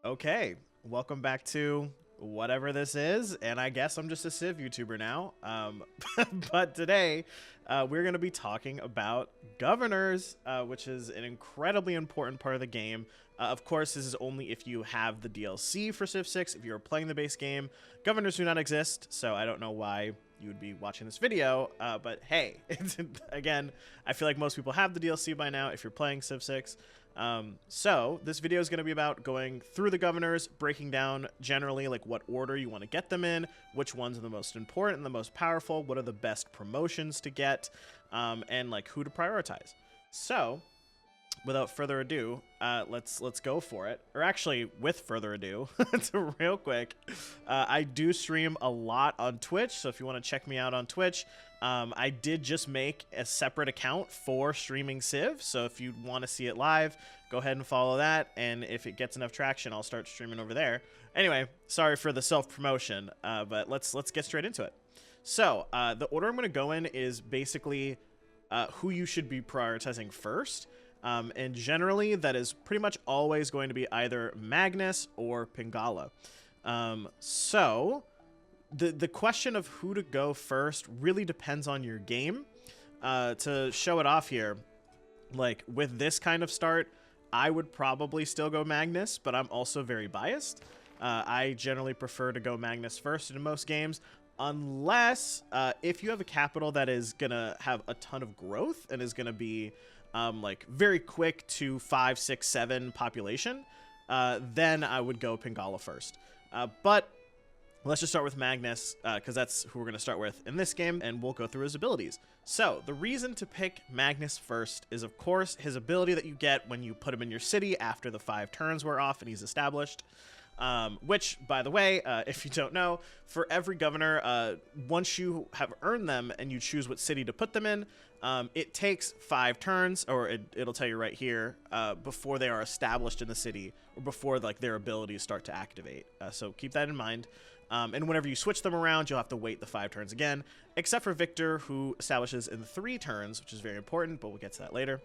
Okay, welcome back to whatever this is, and I guess I'm just a Civ YouTuber now. But today, we're going to be talking about governors, which is an incredibly important part of the game. Of course, this is only if you have the DLC for Civ 6. If you're playing the base game, governors do not exist, so I don't know why you would be watching this video, but hey, again, I feel like most people have the DLC by now if you're playing Civ 6. So this video is going to be about going through the governors, breaking down generally like what order you want to get them in, which ones are the most important and the most powerful, what are the best promotions to get, and like who to prioritize. So without further ado, let's go for it. Or actually, with further ado, real quick, I do stream a lot on Twitch, so if you want to check me out on Twitch, I did just make a separate account for streaming Civ, so if you want to see it live, go ahead and follow that, and if it gets enough traction, I'll start streaming over there. Anyway, sorry for the self-promotion, but let's get straight into it. So, the order I'm going to go in is basically who you should be prioritizing first. And generally, that is pretty much always going to be either Magnus or Pingala. So, the question of who to go first really depends on your game. To show it off here, like with this kind of start, I would probably still go Magnus, but I'm also very biased. I generally prefer to go Magnus first in most games, unless if you have a capital that is going to have a ton of growth and is going to be like very quick to 5, 6, 7 population, then I would go Pingala first. But let's just start with Magnus, because that's who we're going to start with in this game, and we'll go through his abilities. So the reason to pick Magnus first is, of course, his ability that you get when you put him in your city after the 5 turns wear off and he's established. Which, by the way, if you don't know, for every governor, once you have earned them and you choose what city to put them in, it takes 5 turns, or it'll tell you right here, before they are established in the city, or before like their abilities start to activate. So keep that in mind. And whenever you switch them around, you'll have to wait the 5 turns again, except for Victor, who establishes in 3 turns, which is very important, but we'll get to that later.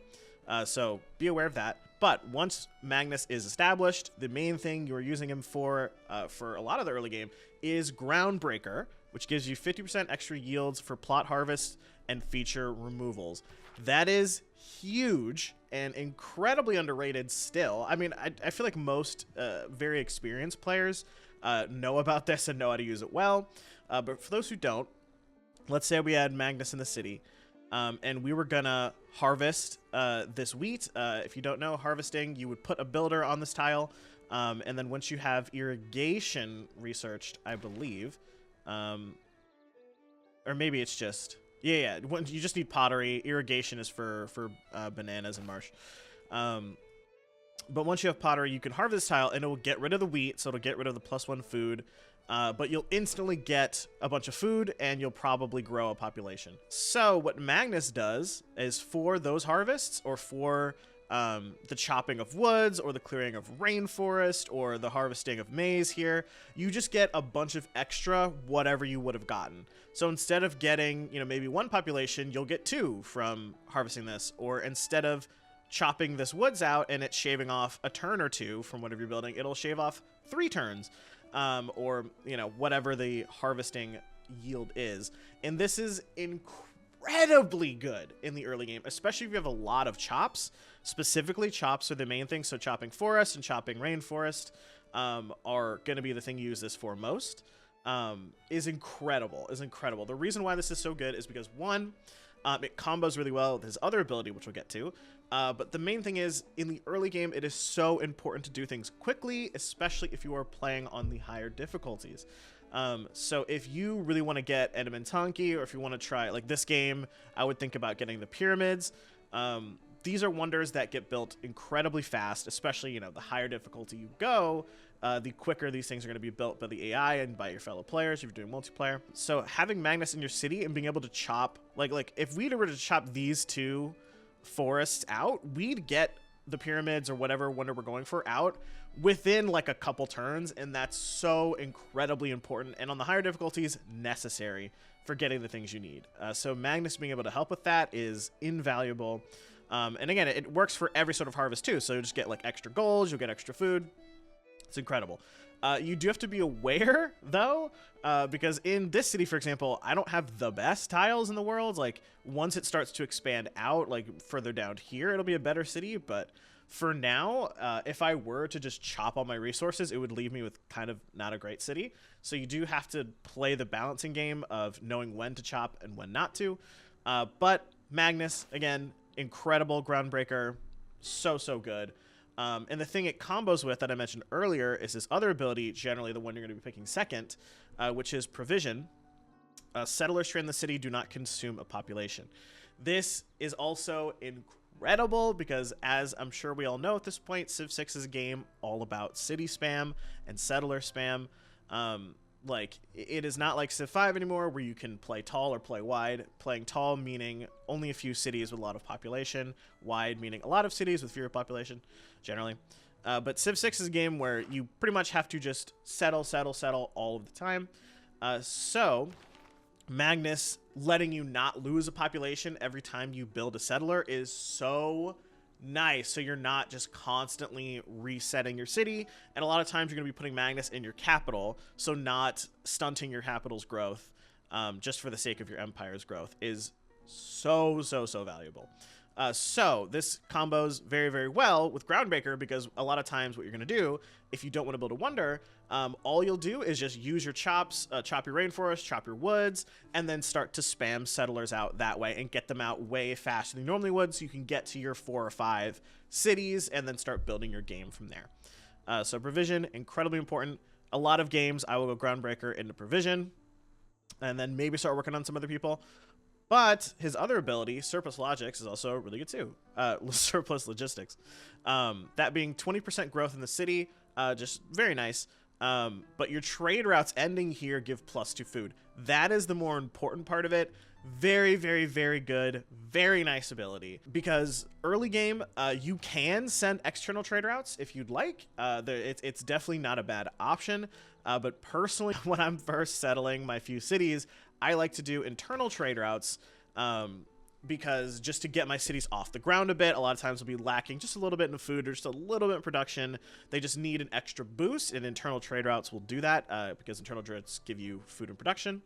So be aware of that. But once Magnus is established, the main thing you're using him for a lot of the early game is Groundbreaker, which gives you 50% extra yields for plot harvest and feature removals. That is huge and incredibly underrated still. I mean, I feel like most very experienced players know about this and know how to use it well. But for those who don't, let's say we had Magnus in the city. And we were gonna harvest this wheat. If you don't know, harvesting, you would put a builder on this tile, and then once you have irrigation researched, I believe, or maybe it's just, yeah, you just need pottery. Irrigation is for bananas and marsh. But once you have pottery, you can harvest this tile, and it will get rid of the wheat, so it'll get rid of the +1 food. But you'll instantly get a bunch of food, and you'll probably grow a population. So what Magnus does is for those harvests, or for the chopping of woods, or the clearing of rainforest, or the harvesting of maize here, you just get a bunch of extra whatever you would have gotten. So instead of getting, maybe 1 population, you'll get 2 from harvesting this. Or instead of chopping this woods out and it's shaving off a turn or 2 from whatever you're building, it'll shave off 3 turns. Or, whatever the harvesting yield is. And this is incredibly good in the early game, especially if you have a lot of chops. Specifically, chops are the main thing, so chopping forest and chopping rainforest are going to be the thing you use this for most. Is incredible. The reason why this is so good is because, one, it combos really well with his other ability, which we'll get to. But the main thing is, in the early game, it is so important to do things quickly, especially if you are playing on the higher difficulties. So if you really want to get Edamantanki, or if you want to try, like this game, I would think about getting the pyramids. These are wonders that get built incredibly fast, especially, the higher difficulty you go, the quicker these things are going to be built by the AI and by your fellow players if you're doing multiplayer. So having Magnus in your city and being able to chop, like if we were to chop these 2 forests out, we'd get the pyramids or whatever wonder we're going for out within like a couple turns, and that's so incredibly important, and on the higher difficulties, necessary for getting the things you need. So Magnus being able to help with that is invaluable. And again, it works for every sort of harvest too, so you just get like extra gold, you'll get extra food, It's incredible. You do have to be aware, though, because in this city, for example, I don't have the best tiles in the world. Like, once it starts to expand out, like, further down here, it'll be a better city. But for now, if I were to just chop all my resources, it would leave me with kind of not a great city. So you do have to play the balancing game of knowing when to chop and when not to. But Magnus, again, incredible groundbreaker. So good. And the thing it combos with that I mentioned earlier is this other ability, generally the one you're going to be picking second, which is Provision. Settlers trained in the city do not consume a population. This is also incredible because, as I'm sure we all know at this point, Civ 6 is a game all about city spam and settler spam. Like, it is not like Civ 5 anymore where you can play tall or play wide. Playing tall meaning only a few cities with a lot of population. Wide meaning a lot of cities with fewer population, generally. But Civ 6 is a game where you pretty much have to just settle all of the time. So Magnus letting you not lose a population every time you build a settler is so nice. So you're not just constantly resetting your city, and a lot of times you're going to be putting Magnus in your capital, so not stunting your capital's growth just for the sake of your empire's growth is so valuable. So this combos very well with Groundbreaker, because a lot of times what you're going to do if you don't want to build a wonder, all you'll do is just use your chops, chop your rainforest, chop your woods, and then start to spam settlers out that way and get them out way faster than you normally would, so you can get to your 4 or 5 cities and then start building your game from there. So Provision, incredibly important. A lot of games I will go Groundbreaker into Provision and then maybe start working on some other people. But his other ability, Surplus Logics, is also really good too. Surplus Logistics. That being 20% growth in the city, just very nice. But your trade routes ending here give +2 food. That is the more important part of it. Very good, very nice ability. Because early game, you can send external trade routes if you'd like. It's definitely not a bad option. But personally, when I'm first settling my few cities, I like to do internal trade routes because just to get my cities off the ground a bit, a lot of times will be lacking just a little bit in food or just a little bit in production. They just need an extra boost, and internal trade routes will do that because internal trade routes give you food and production.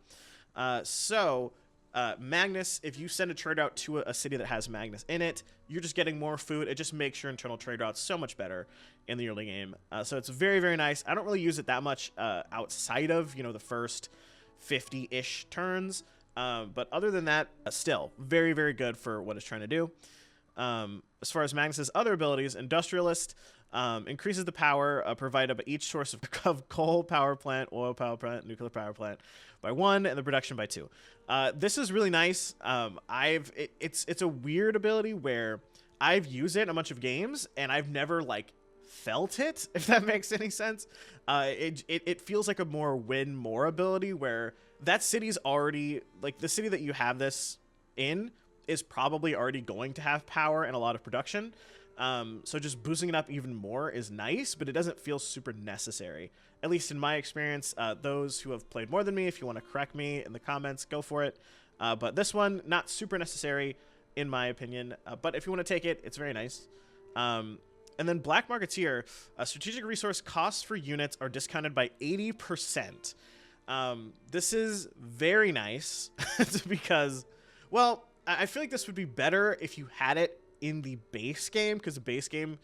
Magnus, if you send a trade route to a city that has Magnus in it, you're just getting more food. It just makes your internal trade routes so much better in the early game. So it's very nice. I don't really use it that much outside of, the first 50-ish turns, but other than that, still very good for what it's trying to do. As far as Magnus's other abilities, Industrialist increases the power provided by each source of coal power plant, oil power plant, nuclear power plant by 1, and the production by 2. This is really nice. It's a weird ability where I've used it in a bunch of games and I've never felt it, if that makes any sense. It feels like a more win more ability where that city's already, the city that you have this in is probably already going to have power and a lot of production. So just boosting it up even more is nice, but it doesn't feel super necessary, at least in my experience. Those who have played more than me, if you want to correct me in the comments, go for it. But this one, not super necessary in my opinion, but if you want to take it, it's very nice. And then Black Marketeer, strategic resource costs for units are discounted by 80%. This is very nice because, well, I feel like this would be better if you had it in the base game, because the base game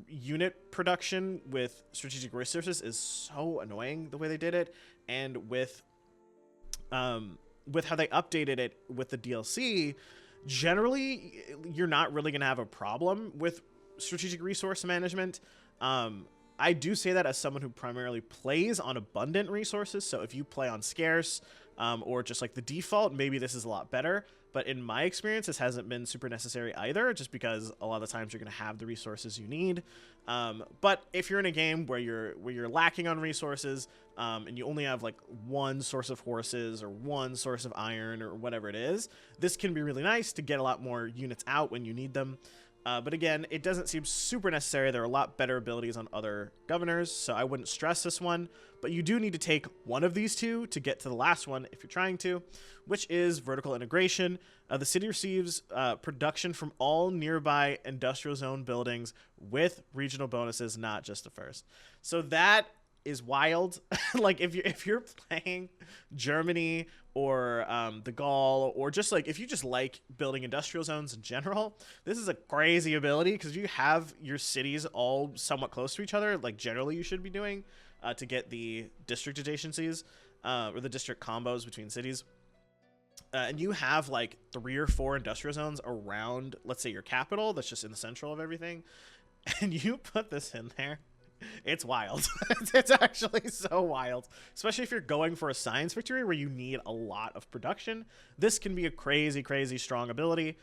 unit production with strategic resources is so annoying the way they did it, and with how they updated it with the DLC, generally you're not really gonna have a problem with strategic resource management. I do say that as someone who primarily plays on abundant resources, so if you play on scarce or just the default, maybe this is a lot better. But in my experience, this hasn't been super necessary either, just because a lot of the times you're going to have the resources you need. But if you're in a game where you're lacking on resources and you only have one source of horses or one source of iron or whatever it is, this can be really nice to get a lot more units out when you need them. But again, it doesn't seem super necessary. There are a lot better abilities on other governors, so I wouldn't stress this one. But you do need to take one of these two to get to the last one if you're trying to, which is vertical integration. The city receives production from all nearby industrial zone buildings with regional bonuses, not just the first. So that is wild. Like if you're playing Germany or the Gaul, or just like if you just like building industrial zones in general, this is a crazy ability because you have your cities all somewhat close to each other, like generally you should be doing to get the district adjacencies or the district combos between cities. And you have like 3 or 4 industrial zones around, let's say, your capital that's just in the central of everything, and you put this in there. It's wild. It's actually so wild, especially if you're going for a science victory where you need a lot of production. This can be a crazy, crazy strong ability.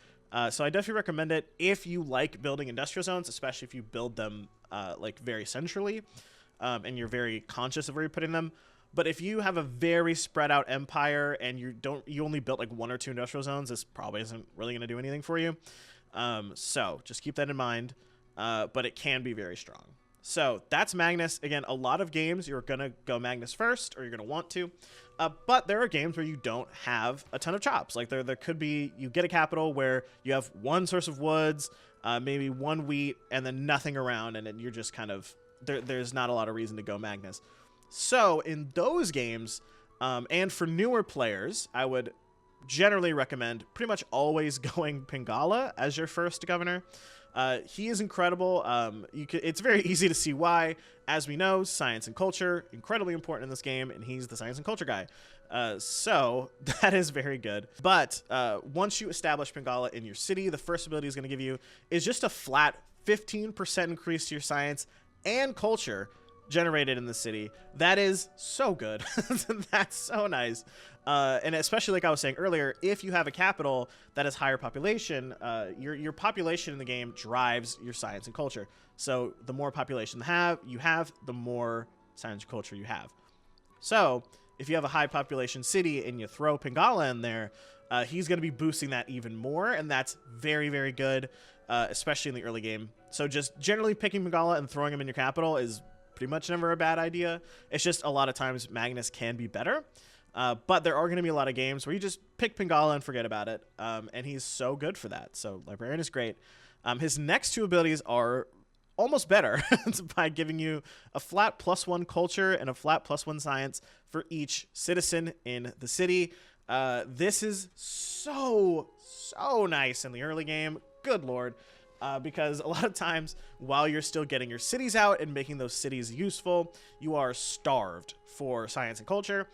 So I definitely recommend it if you like building industrial zones, especially if you build them like very centrally and you're very conscious of where you're putting them. But if you have a very spread out empire and you only built like 1 or 2 industrial zones, this probably isn't really going to do anything for you. So just keep that in mind. But it can be very strong. So that's Magnus. Again, a lot of games you're going to go Magnus first, or you're going to want to. But there are games where you don't have a ton of chops. Like there could be, you get a capital where you have 1 source of woods, maybe 1 wheat, and then nothing around. And then you're just kind of, there's not a lot of reason to go Magnus. So in those games, and for newer players, I would generally recommend pretty much always going Pingala as your first governor. He is incredible. It's very easy to see why. As we know, science and culture, incredibly important in this game, and he's the science and culture guy. So that is very good. But once you establish Pingala in your city, the first ability is going to give you is just a flat 15% increase to your science and culture generated in the city. That is so good. That's so nice. And especially like I was saying earlier, if you have a capital that has higher population, your population in the game drives your science and culture. So the more population you have, the more science and culture you have. So if you have a high population city and you throw Pingala in there, he's going to be boosting that even more. And that's very, very good, especially in the early game. So just generally picking Pingala and throwing him in your capital is pretty much never a bad idea. It's just a lot of times Magnus can be better. But there are going to be a lot of games where you just pick Pingala and forget about it. And he's so good for that. So Librarian is great. His next 2 abilities are almost better by giving you a flat +1 culture and a flat +1 science for each citizen in the city. This is so nice in the early game. Good Lord. Because a lot of times while you're still getting your cities out and making those cities useful, you are starved for science and culture.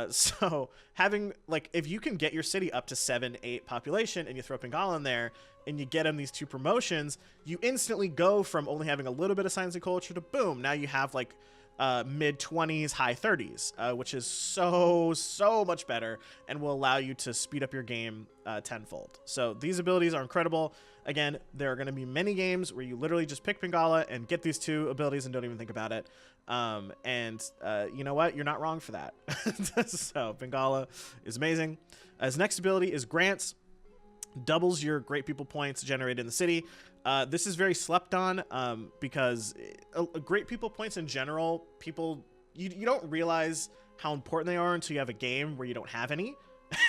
So having, like, if you can get your city up to 7-8 population and you throw Pingala in there and you get him these 2 promotions, you instantly go from only having a little bit of science and culture to boom, now you have like mid-20s, high 30s, which is so much better and will allow you to speed up your game tenfold. So these abilities are incredible. Again, there are going to be many games where you literally just pick Pingala and get these 2 abilities and don't even think about it. You know what? You're not wrong for that. So Pingala is amazing. His next ability is Grants. Doubles your great people points generated in the city. This is very slept on because great people points in general, you don't realize how important they are until you have a game where you don't have any.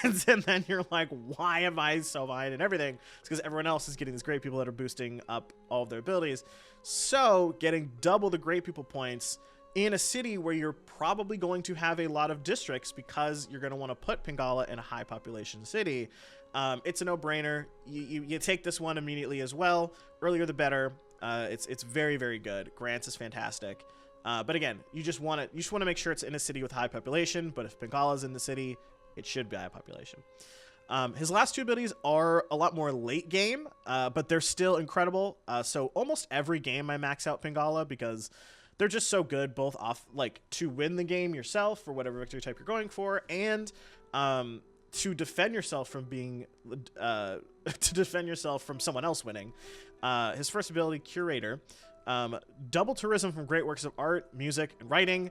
And then you're like, why am I so behind and everything? It's because everyone else is getting these great people that are boosting up all of their abilities. So getting double the great people points in a city where you're probably going to have a lot of districts because you're going to want to put Pingala in a high population city. It's a no-brainer. You take this one immediately as well. Earlier the better. It's very, very good. Grants is fantastic. But again, you just want to make sure it's in a city with high population. But if Pingala's in the city, it should be high population. His last 2 abilities are a lot more late game, but they're still incredible. So almost every game I max out Pingala because they're just so good, both off like to win the game yourself for whatever victory type you're going for, and to defend yourself from being from someone else winning. His first ability, Curator, double tourism from great works of art, music, and writing.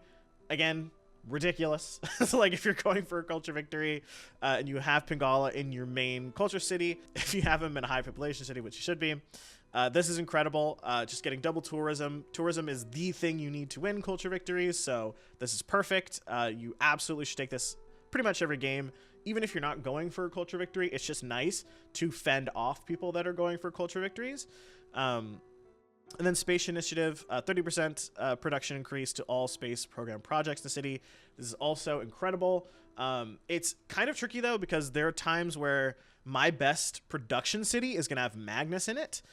Again, ridiculous. So like if you're going for a culture victory and you have Pingala in your main culture city, if you have him in a high population city, which you should be, This is incredible. Just getting double tourism. Tourism is the thing you need to win culture victories, so this is perfect. You absolutely should take this pretty much every game. Even if you're not going for a culture victory, it's just nice to fend off people that are going for culture victories. And then space initiative, 30% production increase to all space program projects in the city. This is also incredible. It's kind of tricky though, because there are times where my best production city is going to have Magnus in it.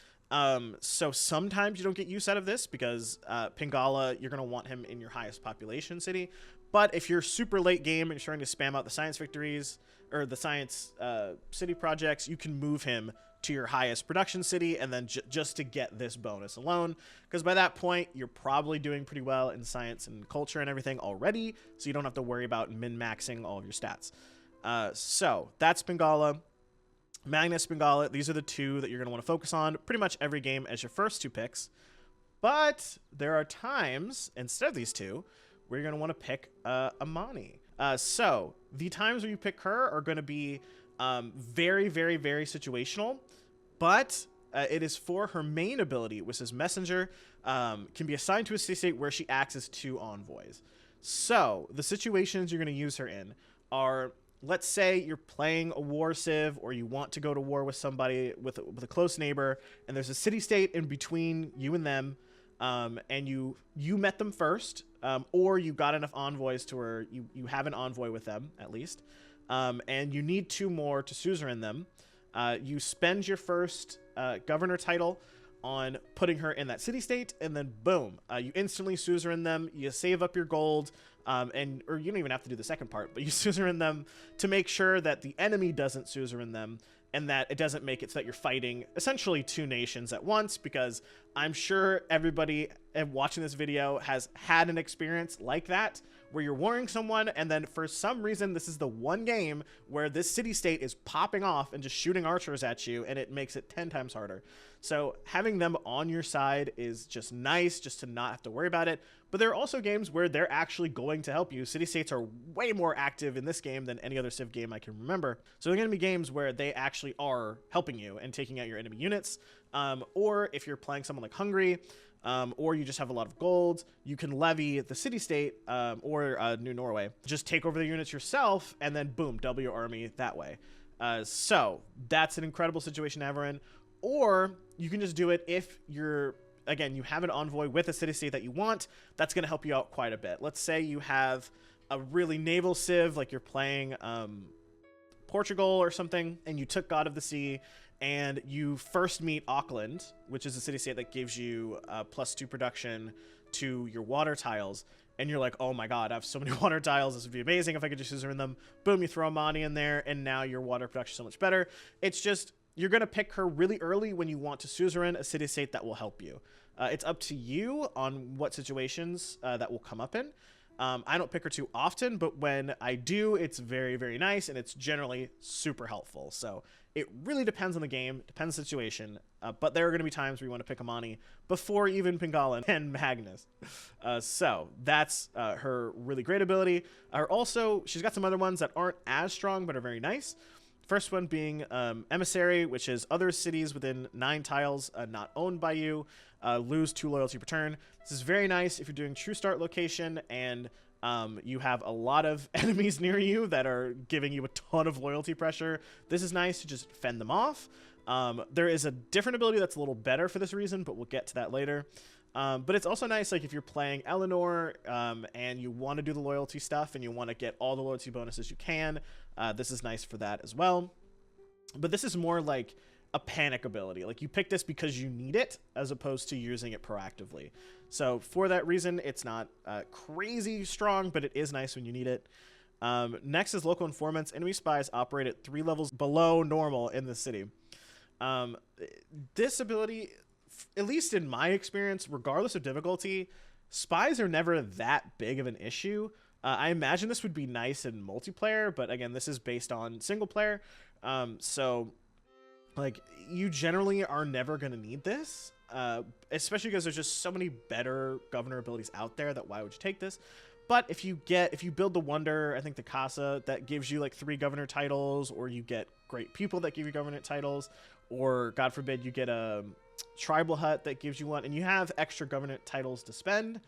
So sometimes you don't get use out of this because Pingala, you're going to want him in your highest population city. But if you're super late game and you're trying to spam out the science victories or the science city projects, you can move him to your highest production city and then just to get this bonus alone, because by that point you're probably doing pretty well in science and culture and everything already, so you don't have to worry about min-maxing all of your stats. So that's Pingala. Magnus, Pingala, these are the two that you're going to want to focus on pretty much every game as your first two picks. But there are times, instead of these two, where you're going to want to pick Amani. So the times where you pick her are going to be very, very, very situational, but it is for her main ability, which is Messenger, can be assigned to a city state where she acts as 2 envoys. So the situations you're going to use her in are, let's say you're playing a war civ, or you want to go to war with somebody, with a close neighbor, and there's a city state in between you and them, and you met them first, or you got enough envoys to where you have an envoy with them at least, and you need 2 more to suzerain them. You spend your first governor title on putting her in that city state, and then boom, you instantly suzerain them. You save up your gold, or you don't even have to do the second part, but you suzerain them to make sure that the enemy doesn't suzerain them, and that it doesn't make it so that you're fighting essentially 2 nations at once, because I'm sure everybody watching this video has had an experience like that, where you're warring someone, and then for some reason this is the one game where this city state is popping off and just shooting archers at you, and it makes it 10 times harder. So having them on your side is just nice, just to not have to worry about it. But there are also games where they're actually going to help you. City states are way more active in this game than any other Civ game I can remember. So there are going to be games where they actually are helping you and taking out your enemy units. Or if you're playing someone like Hungary, or you just have a lot of gold, you can levy the city state, or New Norway. Just take over the units yourself, and then boom, double your army that way. So that's an incredible situation to have her in. Or you can just do it if you're, again, you have an envoy with a city state that you want. That's going to help you out quite a bit. Let's say you have a really naval civ, like you're playing Portugal or something, and you took God of the Sea, and you first meet Auckland, which is a city state that gives you +2 production to your water tiles, and you're like, oh my god, I have so many water tiles, this would be amazing if I could just suzerain them. Boom, you throw Amani in there, and now your water production is so much better. It's just, you're going to pick her really early when you want to suzerain a city state that will help you. It's up to you on what situations that will come up in. I don't pick her too often, but when I do, it's very, very nice, and it's generally super helpful. So it really depends on the game, depends on the situation, but there are going to be times where you want to pick Amani before even Pingala and Magnus. So that's her really great ability. Also, she's got some other ones that aren't as strong but are very nice. First one being Emissary, which is other cities within 9 tiles not owned by you lose 2 loyalty per turn. This is very nice if you're doing true start location and you have a lot of enemies near you that are giving you a ton of loyalty pressure. This is nice to just fend them off. There is a different ability that's a little better for this reason, but we'll get to that later. But it's also nice, like if you're playing Eleanor and you want to do the loyalty stuff and you want to get all the loyalty bonuses you can, this is nice for that as well. But this is more like a panic ability. Like you pick this because you need it as opposed to using it proactively. So for that reason, it's not crazy strong, but it is nice when you need it. Next is local informants. Enemy spies operate at 3 levels below normal in the city. This ability, at least in my experience, regardless of difficulty, spies are never that big of an issue. I imagine this would be nice in multiplayer, but again, this is based on single player. So like you generally are never going to need this, especially because there's just so many better governor abilities out there that why would you take this? But if you build the Wonder, I think the Casa, that gives you like 3 governor titles, or you get great people that give you governor titles, or God forbid you get a tribal hut that gives you one, and you have extra government titles to spend,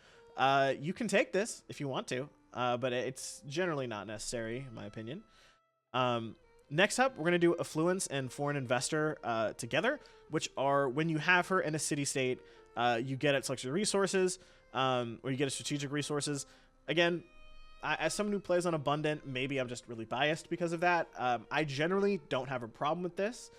you can take this if you want to, but it's generally not necessary, in my opinion. Next up, we're going to do affluence and foreign investor together, which are when you have her in a city-state, you get its luxury resources, or you get a strategic resources. Again, as someone who plays on Abundant, maybe I'm just really biased because of that. I generally don't have a problem with this.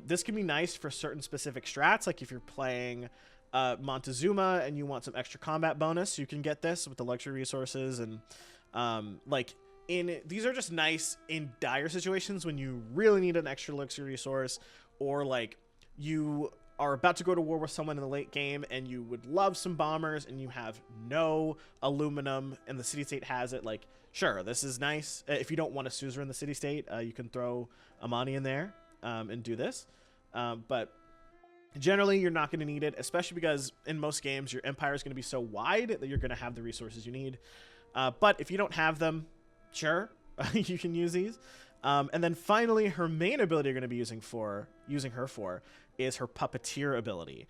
This can be nice for certain specific strats, like if you're playing Montezuma and you want some extra combat bonus, you can get this with the luxury resources. And these are just nice in dire situations when you really need an extra luxury resource, or like you are about to go to war with someone in the late game and you would love some bombers and you have no aluminum and the city-state has it. Like, sure, this is nice. If you don't want a suzerain in the city-state, you can throw Amani in there and do this. But generally, you're not going to need it, especially because in most games, your empire is going to be so wide that you're going to have the resources you need. But if you don't have them, sure, you can use these. And then finally, her main ability you're going to be using her for is her puppeteer ability,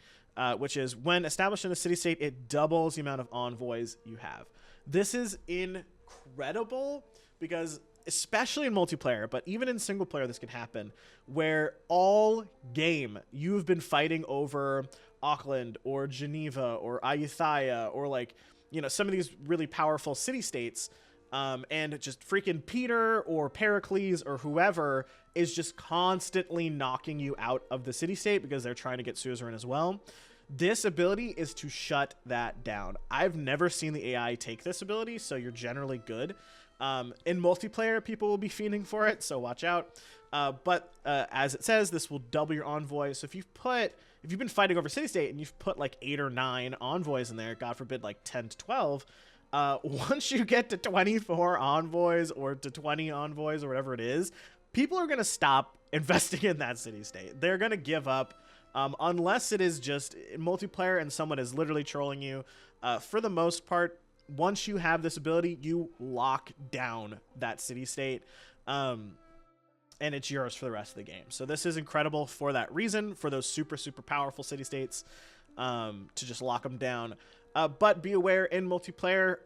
which is when established in a city-state, it doubles the amount of envoys you have. This is incredible because, especially in multiplayer, but even in single player, this can happen, where all game you've been fighting over Auckland or Geneva or Ayutthaya or like, you know, some of these really powerful city-states, and just freaking Peter or Pericles or whoever is just constantly knocking you out of the city-state because they're trying to get suzerain as well. This ability is to shut that down. I've never seen the AI take this ability, so you're generally good. In multiplayer, people will be fiending for it, so watch out. But as it says, this will double your envoys. So if you've been fighting over city-state and you've put like 8 or 9 envoys in there, God forbid like 10 to 12, once you get to 24 envoys or to 20 envoys or whatever it is, people are going to stop investing in that city-state. They're going to give up, unless it is just multiplayer and someone is literally trolling you. For the most part, once you have this ability, you lock down that city-state, and it's yours for the rest of the game. So this is incredible for that reason, for those super, super powerful city-states, to just lock them down. But be aware, in multiplayer,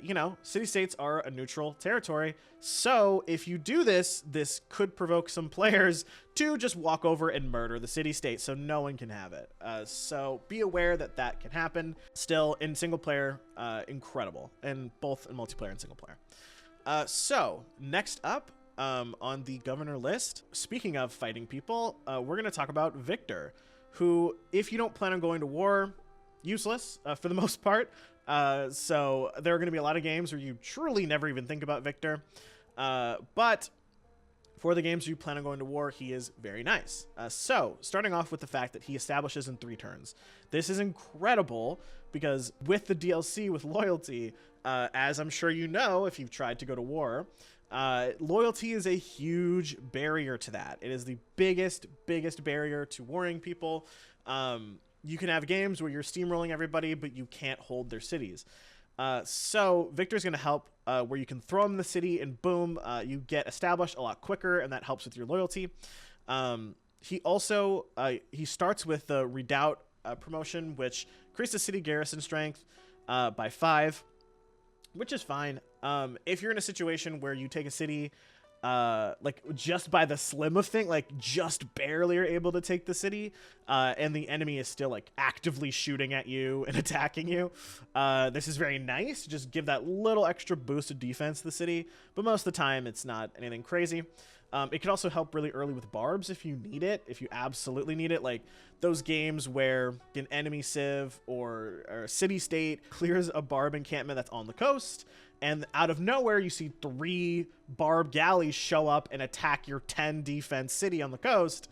you know, city-states are a neutral territory. So if you do this, this could provoke some players to just walk over and murder the city-state, so no one can have it. So be aware that that can happen. Still, in single player, incredible, and both in multiplayer and single player. So next up on the governor list, speaking of fighting people, we're going to talk about Victor, who, if you don't plan on going to war, useless for the most part. So there are going to be a lot of games where you truly never even think about Victor. But for the games you plan on going to war, he is very nice. So starting off with the fact that he establishes in 3 turns. This is incredible because with the DLC with loyalty, as I'm sure you know if you've tried to go to war, loyalty is a huge barrier to that. It is the biggest barrier to warring people. You can have games where you're steamrolling everybody, but you can't hold their cities. So Victor's going to help where you can throw them in the city and boom, you get established a lot quicker, and that helps with your loyalty. He also, he starts with the Redoubt promotion, which increases city garrison strength by 5, which is fine. If you're in a situation where you take a city like just by the slim of thing, like just barely are able to take the city, and the enemy is still like actively shooting at you and attacking you, this is very nice. Just give that little extra boost of defense to the city, but most of the time it's not anything crazy. It can also help really early with barbs if you need it, if you absolutely need it, like those games where an enemy civ or city-state clears a barb encampment that's on the coast, and out of nowhere, you see 3 barb galleys show up and attack your 10 defense city on the coast.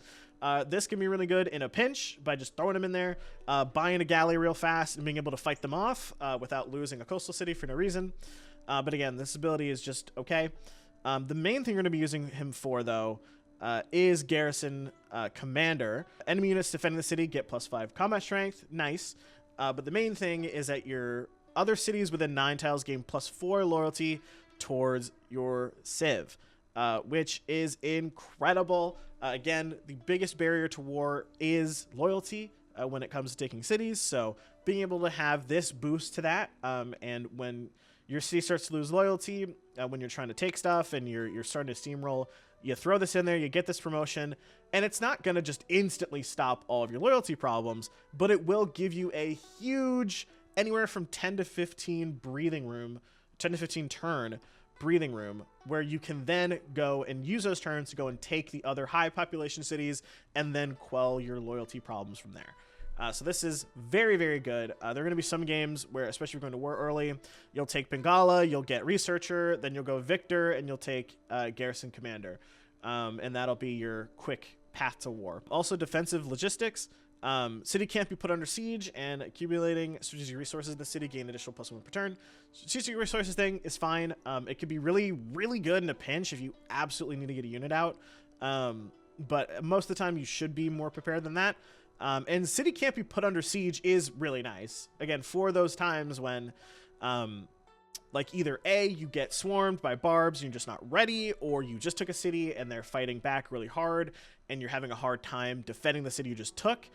This can be really good in a pinch by just throwing them in there, buying a galley real fast and being able to fight them off without losing a coastal city for no reason. But again, this ability is just okay. The main thing you're going to be using him for, though, is Garrison Commander. Enemy units defending the city get +5 combat strength. Nice. But the main thing is that your other cities within 9 tiles gain +4 loyalty towards your civ, which is incredible. Again, the biggest barrier to war is loyalty. when it comes to taking cities. So being able to have this boost to that, and when your city starts to lose loyalty, when you're trying to take stuff and you're starting to steamroll, you throw this in there, you get this promotion, and it's not going to just instantly stop all of your loyalty problems, but it will give you a huge, anywhere from 10 to 15 breathing room, 10 to 15 turn breathing room, where you can then go and use those turns to go and take the other high population cities and then quell your loyalty problems from there. So this is very, very good. There are going to be some games where, especially if you're going to war early, you'll take Pingala, you'll get Researcher, then you'll go Victor, and you'll take Garrison Commander. And that'll be your quick path to war. Also, defensive logistics. City can't be put under siege, and accumulating strategic resources in the city gain additional +1 per turn. Strategic resources thing is fine. It could be really, really good in a pinch if you absolutely need to get a unit out. But most of the time, you should be more prepared than that. And city can't be put under siege is really nice. Again, for those times when, like either A, you get swarmed by barbs and you're just not ready, or you just took a city and they're fighting back really hard and you're having a hard time defending the city you just took.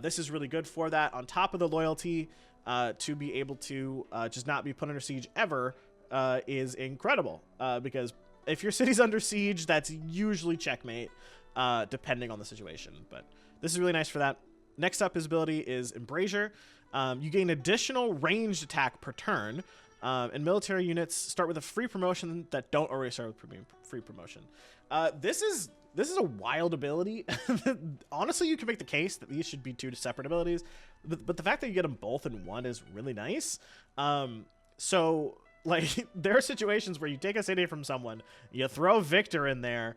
This is really good for that. On top of the loyalty, to be able to just not be put under siege ever is incredible. Because if your city's under siege, that's usually checkmate, depending on the situation. But this is really nice for that. Next up, his ability is Embrasure. You gain additional ranged attack per turn, and military units start with a free promotion that don't already start with free promotion. This is a wild ability. Honestly, you can make the case that these should be two separate abilities, but the fact that you get them both in one is really nice. So like there are situations where you take a city from someone, you throw Victor in there,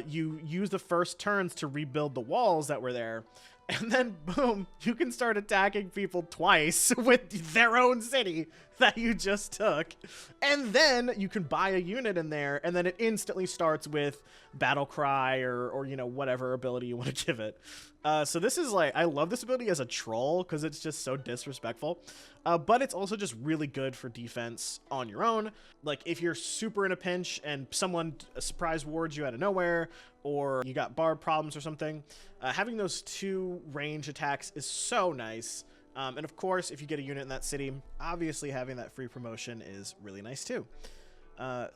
you use the first turns to rebuild the walls that were there, and then boom, you can start attacking people twice with their own city that you just took. And then you can buy a unit in there, and then it instantly starts with Battle Cry or you know, whatever ability you want to give it. So this is like, I love this ability as a troll because it's just so disrespectful. But it's also just really good for defense on your own. Like if you're super in a pinch and someone surprise wards you out of nowhere, or you got barb problems or something, having those two range attacks is so nice. And of course, if you get a unit in that city, obviously having that free promotion is really nice too.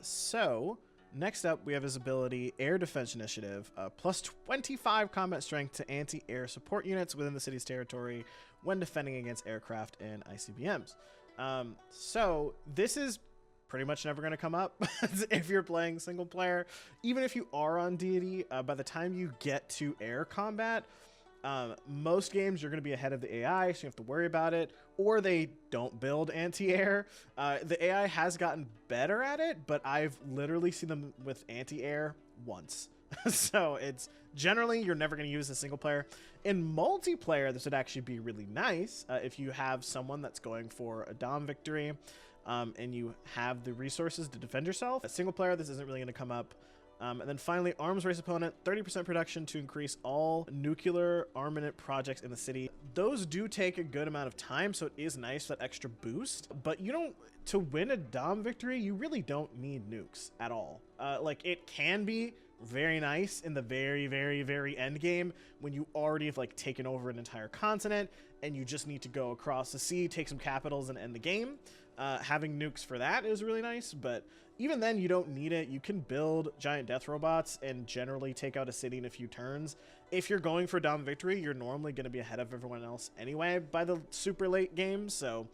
So next up, we have his ability, Air Defense Initiative, plus 25 combat strength to anti-air support units within the city's territory when defending against aircraft and ICBMs. So this is pretty much never going to come up if you're playing single player. Even if you are on deity, by the time you get to air combat, most games you're going to be ahead of the AI, so you have to worry about it, or they don't build anti-air. The AI has gotten better at it, but I've literally seen them with anti-air once. So it's generally you're never going to use a single player. In multiplayer, this would actually be really nice if you have someone that's going for a Dom victory, and you have the resources to defend yourself. A single player, this isn't really going to come up. And then finally, arms race opponent, 30% production to increase all nuclear armament projects in the city. Those do take a good amount of time, so it is nice for that extra boost. But you don't, to win a Dom victory, you really don't need nukes at all. Like it can be very nice in the very, very, very end game when you already have like taken over an entire continent and you just need to go across the sea, take some capitals, and end the game. Having nukes for that is really nice, but even then you don't need it. You can build giant death robots and generally take out a city in a few turns. If you're going for Dom victory, you're normally going to be ahead of everyone else anyway by the super late game, so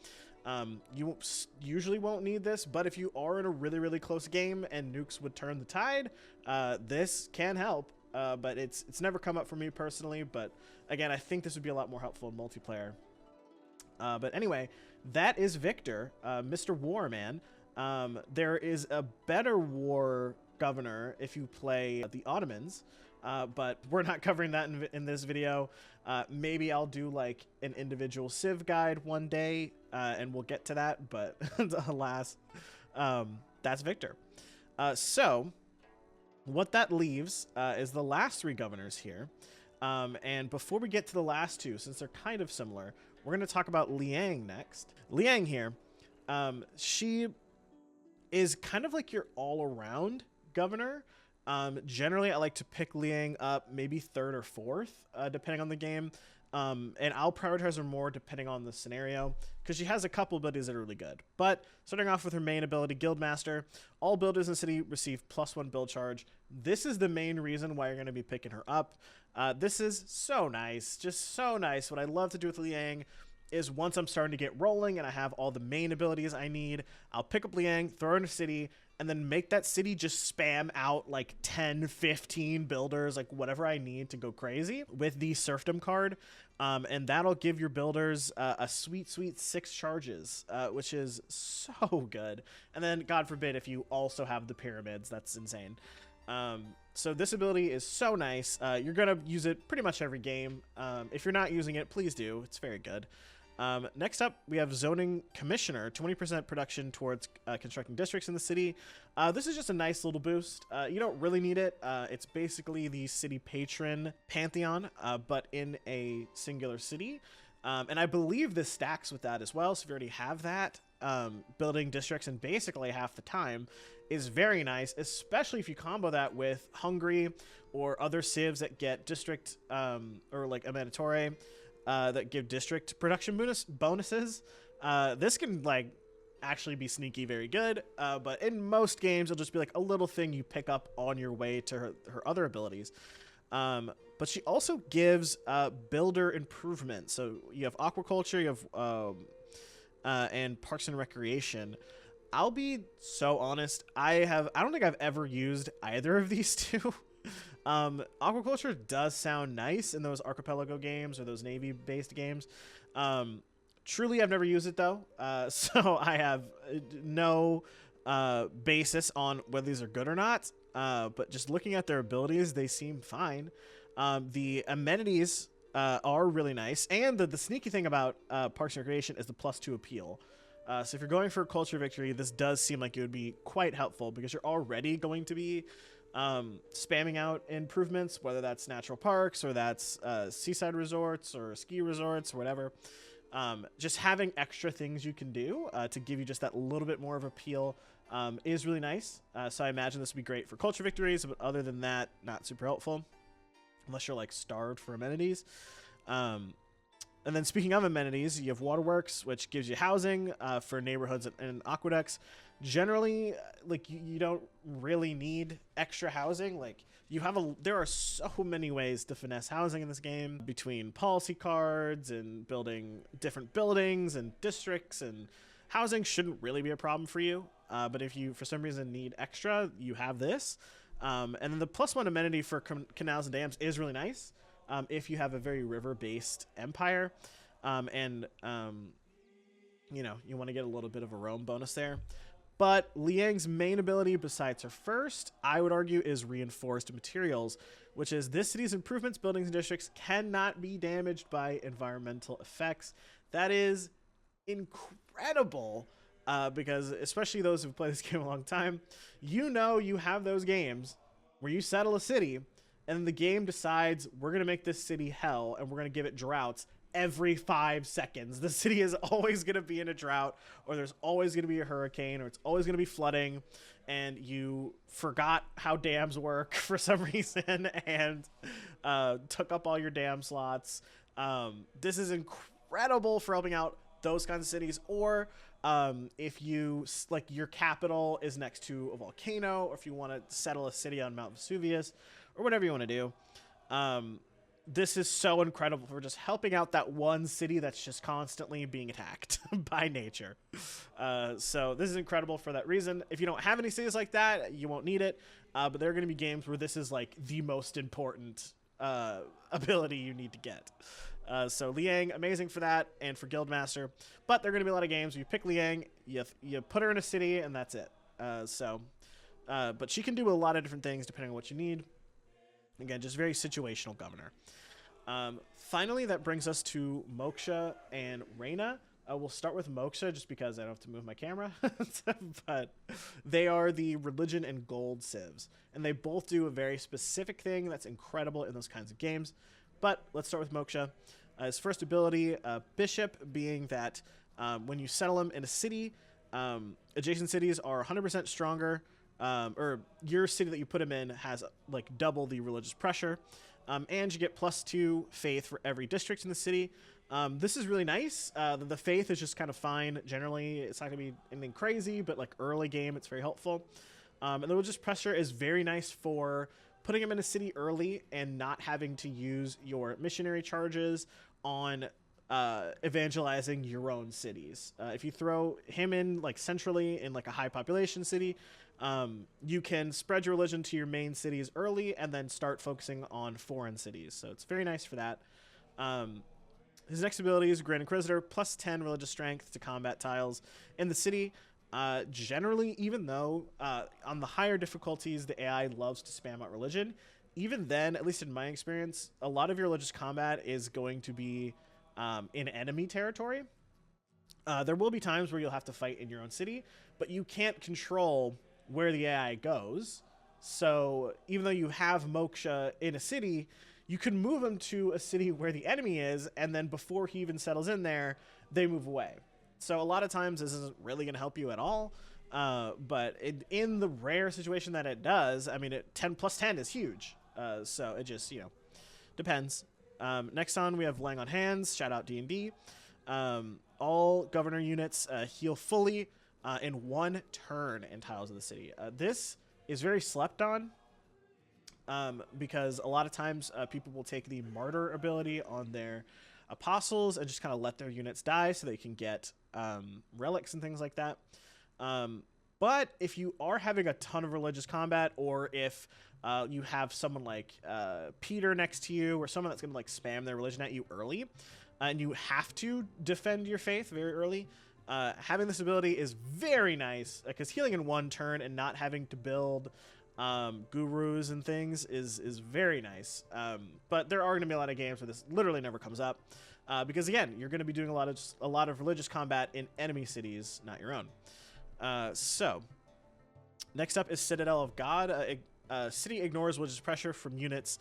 you usually won't need this. But if you are in a really, really close game and nukes would turn the tide, this can help. But it's never come up for me personally, but again, I think this would be a lot more helpful in multiplayer. But anyway, that is Victor, Mr. Warman. There is a better war governor if you play the Ottomans, but we're not covering that in this video. Maybe I'll do like an individual Civ guide one day, and we'll get to that, but alas, that's Victor. So what that leaves is the last three governors here. And before we get to the last two, since they're kind of similar, we're going to talk about Liang next. Liang here, she is kind of like your all-around governor. Generally, I like to pick Liang up maybe third or fourth, depending on the game. And I'll prioritize her more depending on the scenario, because she has a couple abilities that are really good. But starting off with her main ability, Guildmaster, all builders in the city receive +1 build charge. This is the main reason why you're going to be picking her up. This is so nice, just so nice. What I love to do with Liang is once I'm starting to get rolling and I have all the main abilities I need, I'll pick up Liang, throw her in a city, and then make that city just spam out like 10, 15 builders, like whatever I need to go crazy with the serfdom card. And that'll give your builders a sweet 6 charges, which is so good. And then, God forbid, if you also have the pyramids, that's insane. So this ability is so nice. You're going to use it pretty much every game. If you're not using it, please do. It's very good. Next up, we have Zoning Commissioner, 20% production towards constructing districts in the city. This is just a nice little boost. You don't really need it. It's basically the city patron pantheon, but in a singular city. And I believe this stacks with that as well. So if you already have that, building districts in basically half the time is very nice, especially if you combo that with Hungry or other civs that get district or like Amanitore, that give district production bonuses. This can like actually be sneaky very good, but in most games it'll just be like a little thing you pick up on your way to her other abilities. But she also gives builder improvement. So you have aquaculture, you have and parks and recreation. I'll be so honest, I don't think I've ever used either of these two. Aquaculture does sound nice in those archipelago games or those Navy-based games. Truly, I've never used it, though. So I have no basis on whether these are good or not. But just looking at their abilities, they seem fine. The amenities are really nice. And the sneaky thing about Parks and Recreation is the +2 appeal. So if you're going for a culture victory, this does seem like it would be quite helpful because you're already going to be spamming out improvements, whether that's natural parks or that's seaside resorts or ski resorts or whatever. Just having extra things you can do to give you just that little bit more of appeal is really nice. So I imagine this would be great for culture victories, but other than that, not super helpful unless you're like starved for amenities. And then speaking of amenities, you have Waterworks, which gives you housing for neighborhoods and aqueducts. Generally, like you don't really need extra housing. Like there are so many ways to finesse housing in this game, between policy cards and building different buildings and districts, and housing shouldn't really be a problem for you. But if you for some reason need extra, you have this. And then the +1 amenity for canals and dams is really nice. If you have a very river-based empire, and you know, you want to get a little bit of a roam bonus there. But Liang's main ability, besides her first, I would argue, is reinforced materials, which is this city's improvements, buildings, and districts cannot be damaged by environmental effects. That is incredible, because especially those who've played this game a long time, you know you have those games where you settle a city, and the game decides we're going to make this city hell, and we're going to give it droughts every 5 seconds. The city is always going to be in a drought, or there's always going to be a hurricane, or it's always going to be flooding, and you forgot how dams work for some reason and took up all your dam slots. This is incredible for helping out those kinds of cities. Or if you, like, your capital is next to a volcano, or if you want to settle a city on Mount Vesuvius, or whatever you want to do. This is so incredible for just helping out that one city that's just constantly being attacked by nature. So this is incredible for that reason. If you don't have any cities like that, you won't need it. But there are going to be games where this is like the most important ability you need to get. So Liang, amazing for that and for Guildmaster. But there are going to be a lot of games where you pick Liang, you put her in a city, and that's it. But she can do a lot of different things depending on what you need. Again, just very situational governor. Finally, that brings us to Moksha and Rayna. We'll start with Moksha just because I don't have to move my camera. But they are the religion and gold civs. And they both do a very specific thing that's incredible in those kinds of games. But let's start with Moksha. His first ability, Bishop, being that when you settle him in a city, adjacent cities are 100% stronger. Or your city that you put him in has like double the religious pressure. and you get +2 faith for every district in the city. This is really nice. The faith is just kind of fine. Generally, it's not going to be anything crazy, but like early game, it's very helpful. And the religious pressure is very nice for putting him in a city early and not having to use your missionary charges on evangelizing your own cities. If you throw him in like centrally in like a high population city, you can spread your religion to your main cities early and then start focusing on foreign cities. So it's very nice for that. His next ability is Grand Inquisitor, +10 religious strength to combat tiles in the city. Generally, even though on the higher difficulties, the AI loves to spam out religion, even then, at least in my experience, a lot of your religious combat is going to be in enemy territory. There will be times where you'll have to fight in your own city, but you can't control where the AI goes. So even though you have Moksha in a city, you can move him to a city where the enemy is, and then before he even settles in there, they move away. So a lot of times this isn't really going to help you at all, but in the rare situation that it does, I mean, 10 + 10 is huge. So it just, depends. Next on, we have Liang on hands. Shout out D&D. All governor units heal fully in 1 turn in tiles of the city. This is very slept on. Because a lot of times people will take the martyr ability on their apostles and just kind of let their units die so they can get relics and things like that. But if you are having a ton of religious combat, or if you have someone like Peter next to you, or someone that's going to like spam their religion at you early, and you have to defend your faith very early, having this ability is very nice, because healing in 1 turn and not having to build gurus and things is very nice. But there are going to be a lot of games where this literally never comes up, because again, you're going to be doing a lot of religious combat in enemy cities, not your own. So next up is Citadel of God. City ignores religious pressure from units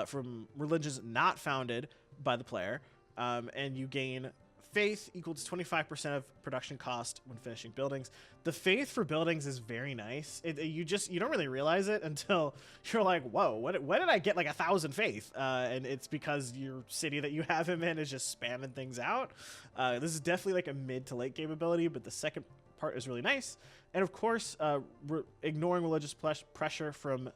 from religions not founded by the player, and you gain faith equal to 25% of production cost when finishing buildings. The faith for buildings is very nice. You don't really realize it until you're like, whoa, when did I get like 1,000 faith? And it's because your city that you have him in is just spamming things out. This is definitely like a mid to late game ability, but the second part is really nice. And of course, ignoring religious pressure from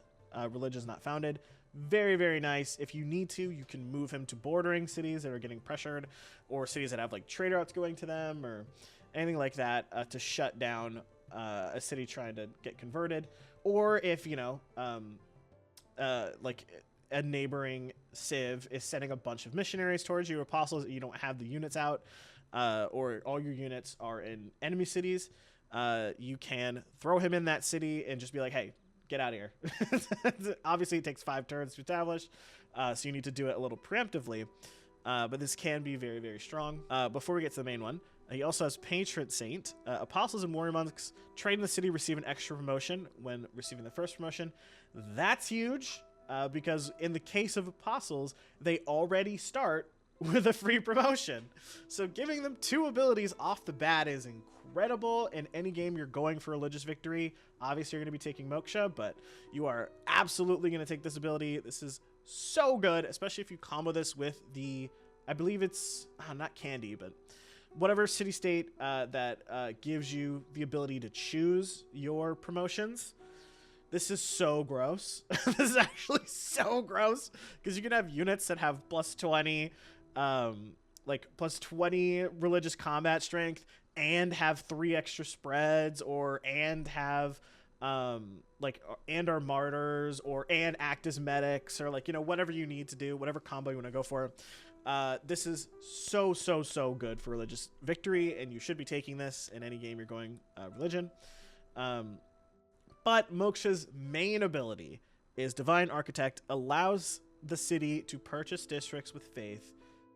religions not founded. Very, very nice. If you need to, you can move him to bordering cities that are getting pressured, or cities that have like trade routes going to them, or anything like that, to shut down a city trying to get converted. Or if, like a neighboring civ is sending a bunch of missionaries towards you, or apostles, that you don't have the units out, or all your units are in enemy cities, you can throw him in that city and just be like, hey, get out of here. Obviously, it takes 5 turns to establish, so you need to do it a little preemptively. But this can be very, very strong. Before we get to the main one, he also has Patron Saint. Apostles and warrior monks trained in the city receive an extra promotion when receiving the first promotion. That's huge, because in the case of apostles, they already start with a free promotion. So giving them 2 abilities off the bat is incredible. In any game you're going for religious victory, obviously you're going to be taking Moksha, but you are absolutely going to take this ability. This is so good, especially if you combo this with the, I believe it's not candy, but whatever city state that gives you the ability to choose your promotions. This is so gross. This is actually so gross, because you can have units that have +20 like +20 religious combat strength, and have 3 extra spreads, and have and are martyrs, and act as medics, or whatever you need to do, whatever combo you want to go for. This is so good for religious victory, and you should be taking this in any game you're going religion. But Moksha's main ability is Divine Architect, allows the city to purchase districts with faith.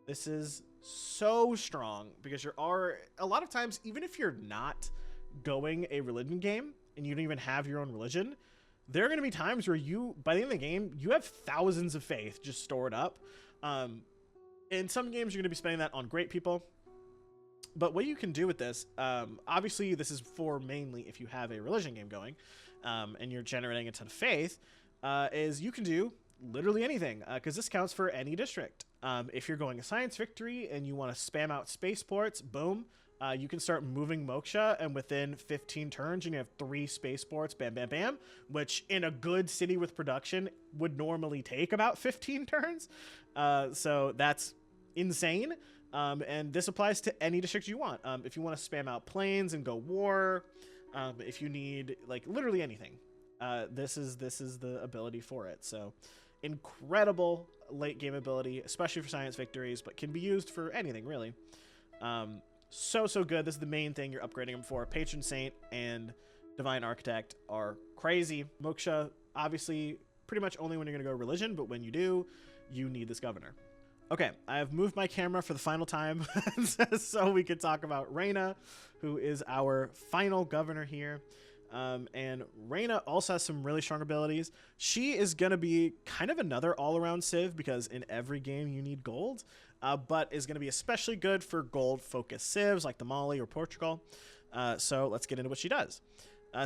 This is so strong, because a lot of times, even if you're not going a religion game and you don't even have your own religion, there are going to be times where by the end of the game, you have thousands of faith just stored up. In some games, you're going to be spending that on great people. But what you can do with this, obviously this is for mainly if you have a religion game going, and you're generating a ton of faith, is you can do literally anything, because this counts for any district. If you're going a science victory and you want to spam out spaceports, boom, you can start moving Moksha, and within 15 turns, you can have 3 spaceports, bam, bam, bam, which in a good city with production would normally take about 15 turns. So that's insane. And this applies to any district you want. If you want to spam out planes and go war, if you need like literally anything, this is the ability for it. So incredible late game ability, especially for science victories, but can be used for anything really. So good. This is the main thing you're upgrading them for. Patron Saint and Divine Architect are crazy. Moksha, obviously, pretty much only when you're going to go religion, but when you do, you need this governor. Okay, I have moved my camera for the final time so we could talk about Rayna, who is our final governor here. And Rayna also has some really strong abilities. She is going to be kind of another all-around civ because in every game you need gold, but is going to be especially good for gold-focused civs like the Mali or Portugal. So let's get into what she does.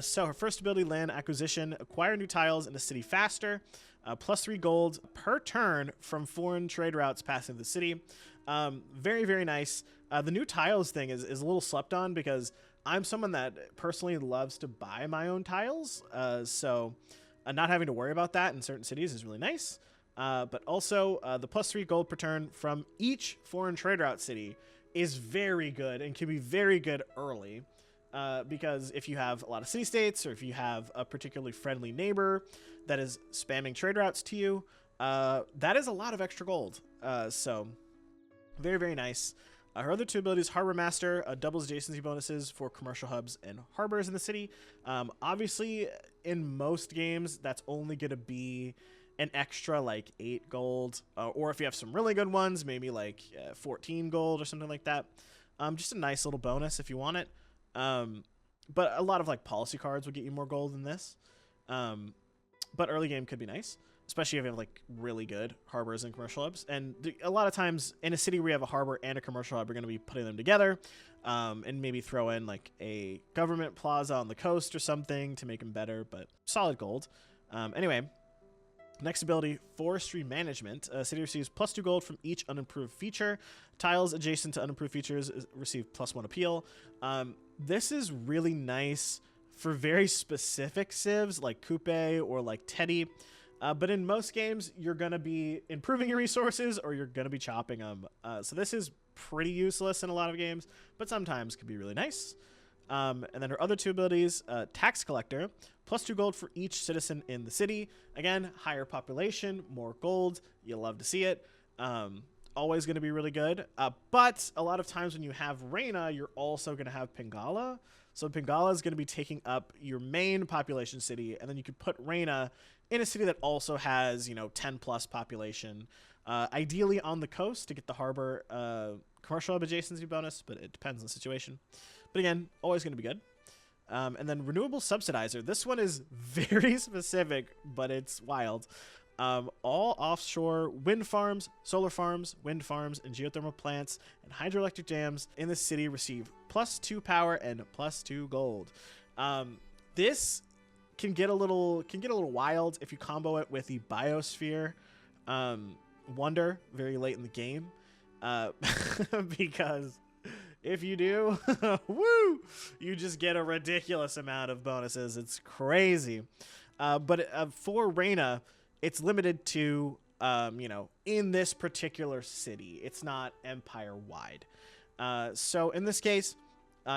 So her first ability, land acquisition, acquire new tiles in the city faster, +3 gold per turn from foreign trade routes passing the city. Very, very nice. The new tiles thing is a little slept on because I'm someone that personally loves to buy my own tiles. So not having to worry about that in certain cities is really nice. But also the +3 gold per turn from each foreign trade route city is very good and can be very good early. Because if you have a lot of city-states or if you have a particularly friendly neighbor that is spamming trade routes to you, that is a lot of extra gold. So very, very nice. Her other 2 abilities, Harbor Master, doubles adjacency bonuses for commercial hubs and harbors in the city. Obviously, in most games, that's only going to be an extra like 8 gold. Or if you have some really good ones, maybe like 14 gold or something like that. Just a nice little bonus if you want it. But a lot of like policy cards will get you more gold than this. But early game could be nice, especially if you have like really good harbors and commercial hubs. And a lot of times in a city where you have a harbor and a commercial hub, you're going to be putting them together, and maybe throw in like a government plaza on the coast or something to make them better, but solid gold. Anyway, next ability, forestry management. City receives +2 gold from each unimproved feature. Tiles adjacent to unimproved features receive +1 appeal. This is really nice for very specific civs like Coupe or like Teddy. But in most games, you're going to be improving your resources or you're going to be chopping them. So this is pretty useless in a lot of games, but sometimes can be really nice. And then her other 2 abilities, Tax Collector, +2 gold for each citizen in the city. Again, higher population, more gold. You'll love to see it. Always going to be really good. But a lot of times when you have Rayna, you're also going to have Pingala. So Pingala is going to be taking up your main population city, and then you could put Rayna in a city that also has, 10+ population. Ideally on the coast to get the harbor commercial hub adjacency bonus, but it depends on the situation. But again, always going to be good. And then renewable subsidizer. This one is very specific, but it's wild. All offshore wind farms, solar farms, wind farms, and geothermal plants and hydroelectric dams in the city receive +2 power and +2 gold. This can get a little wild if you combo it with the biosphere wonder very late in the game, because if you do, woo, you just get a ridiculous amount of bonuses. It's crazy. But for Rayna, it's limited to, in this particular city. It's not empire-wide. So in this case,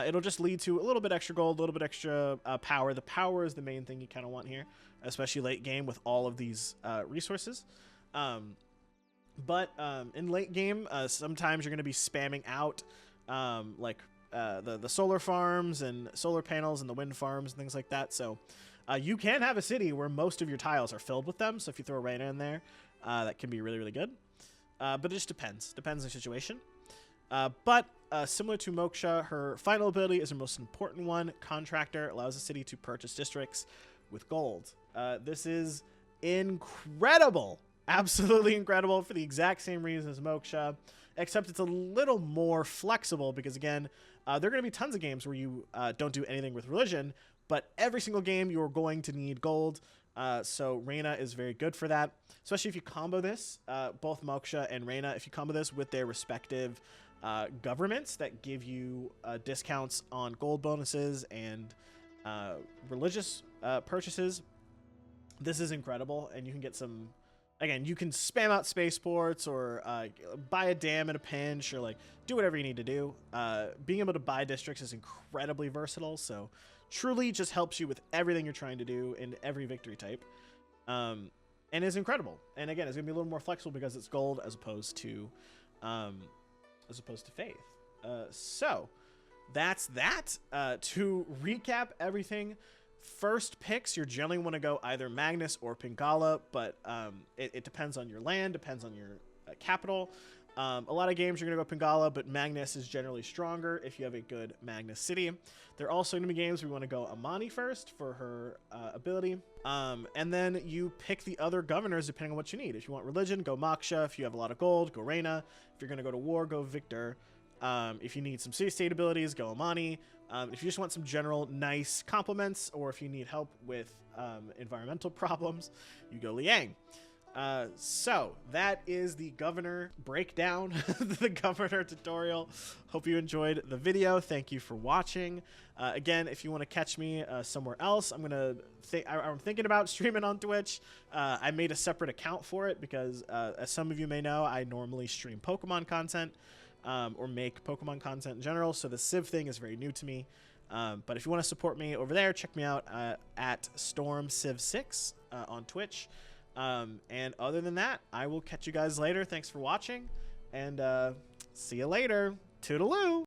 it'll just lead to a little bit extra gold, a little bit extra power. The power is the main thing you kind of want here, especially late game with all of these resources. But in late game, sometimes you're going to be spamming out the solar farms and solar panels and the wind farms and things like that. So you can have a city where most of your tiles are filled with them. So if you throw Rayna in there, that can be really, really good. But it just depends. Depends on the situation. But similar to Moksha, her final ability is her most important one. Contractor allows the city to purchase districts with gold. This is incredible. Absolutely incredible for the exact same reason as Moksha, except it's a little more flexible because, again, there are going to be tons of games where you don't do anything with religion, but every single game you're going to need gold. So Rayna is very good for that, especially if you combo this, both Moksha and Rayna, if you combo this with their respective governments that give you discounts on gold bonuses and religious purchases. This is incredible, and you can get some. Again, you can spam out spaceports or buy a dam in a pinch, or like do whatever you need to do. Being able to buy districts is incredibly versatile, so truly just helps you with everything you're trying to do in every victory type, and is incredible. And again, it's gonna be a little more flexible because it's gold as opposed to faith. So that's that. To recap everything. First picks, you're generally want to go either Magnus or Pingala, but it depends on your land, depends on your capital. A lot of games you're going to go Pingala, but Magnus is generally stronger if you have a good Magnus city. There are also going to be games where you want to go Amani first for her ability. And then you pick the other governors depending on what you need. If you want religion, go Moksha. If you have a lot of gold, go Rayna. If you're going to go to war, go Victor. If you need some city-state abilities, go Amani. If you just want some general nice compliments, or if you need help with environmental problems, you go Liang. So that is the governor breakdown, the governor tutorial. Hope you enjoyed the video. Thank you for watching. Again, if you want to catch me somewhere else, I'm thinking about streaming on Twitch. I made a separate account for it because, as some of you may know, I normally stream Pokemon content. Or make Pokemon content in general, so the Civ thing is very new to me. But if you want to support me over there, check me out at StormCiv6 on Twitch. And other than that, I will catch you guys later. Thanks for watching, and see you later. Toodaloo!